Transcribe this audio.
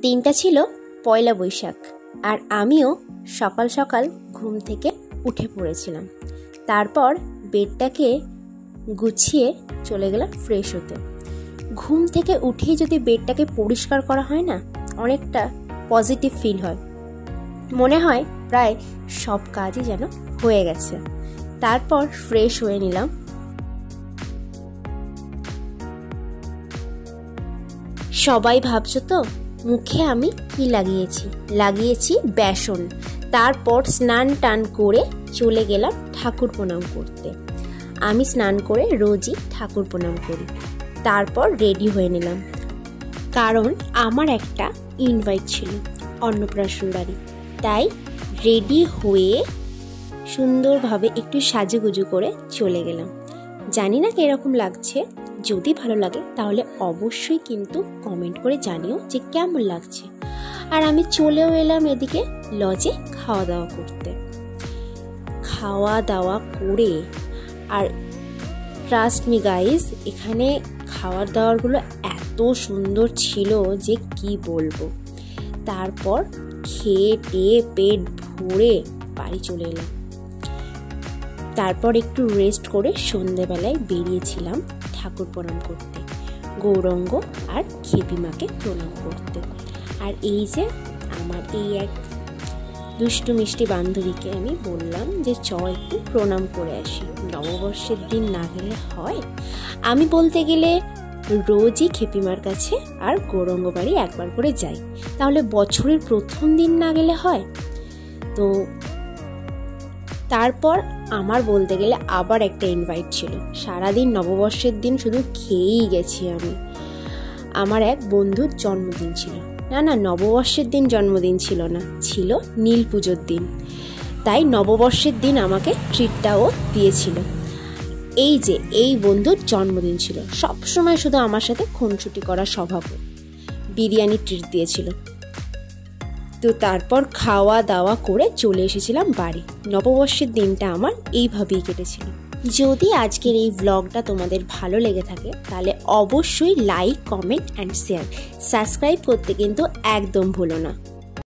দিনটা ছিল পয়লা বৈশাখ, আর আমিও সকাল সকাল ঘুম থেকে উঠে পড়েছিলাম। তারপর বেডটাকে গুছিয়ে চলে গেলাম ফ্রেশ হতে। ঘুম থেকে উঠেই যদি বেডটাকে পরিষ্কার করা হয় না, অনেকটা পজিটিভ ফিল হয়, মনে হয় প্রায় সব কাজই যেন হয়ে গেছে। তারপর ফ্রেশ হয়ে নিলাম। সবাই ভাবছো তো মুখে আমি কি লাগিয়েছি বেসন। তারপর স্নান টান করে চলে গেলাম ঠাকুর প্রণাম করতে। আমি স্নান করে রোজই ঠাকুর প্রণাম করি। তারপর রেডি হয়ে নিলাম, কারণ আমার একটা ইনভাইট ছিল অন্নপ্রাশন বাড়ি। তাই রেডি হয়ে সুন্দরভাবে একটু সাজুগুজু করে চলে গেলাম। জানি না কিরকম লাগছে, যদি ভালো লাগে তাহলে অবশ্যই কিন্তু কমেন্ট করে জানিও যে কেমন লাগছে। আর আমি চলেও এলাম এদিকে লজে খাওয়া দাওয়া করতে। খাওয়া দাওয়া করে, আর ট্রাস্ট মি গাইজ, এখানে খাওয়ার দাওয়ারগুলো এত সুন্দর ছিল যে কি বলবো। তারপর খেয়ে টেয়ে পেট ভরে বাড়ি চলে এলাম। তারপর একটু রেস্ট করে সন্ধেবেলায় বেরিয়েছিলাম ঠাকুর প্রণাম করতে, গৌরাঙ্গ আর খেপিমাকে প্রণাম করতে। আর এই যে আমার এই এক দুষ্টু মিষ্টি বান্ধবীকে আমি বললাম যে একটু প্রণাম করে আসি, নববর্ষের দিন না গেলে হয়? আমি বলতে গেলে রোজই খেপিমার কাছে আর গৌরাঙ্গ বাড়ি একবার করে যাই, তাহলে বছরের প্রথম দিন না গেলে হয়? তো তারপর আমার বলতে গেলে আবার একটা ইনভাইট ছিল। সারাদিন নববর্ষের দিন শুধু খেয়েই গেছি আমি। আমার এক বন্ধুর জন্মদিন ছিল। না, নববর্ষের দিন জন্মদিন ছিল না, ছিল নীল পুজোর দিন। তাই নববর্ষের দিন আমাকে ট্রিটটাও দিয়েছিল। এই যে এই বন্ধুর জন্মদিন ছিল, সবসময় শুধু আমার সাথে খুনসুটি করার স্বভাব, বিরিয়ানি ট্রিট দিয়েছিল। তো তারপর খাওয়া দাওয়া করে চলে এসেছিলাম বাড়ি। নববর্ষের দিনটা আমার এইভাবেই কেটেছিল। যদি আজকের এই ব্লগটা তোমাদের ভালো লেগে থাকে তাহলে অবশ্যই like, comment and share, subscribe করতে কিন্তু একদম ভুলো না।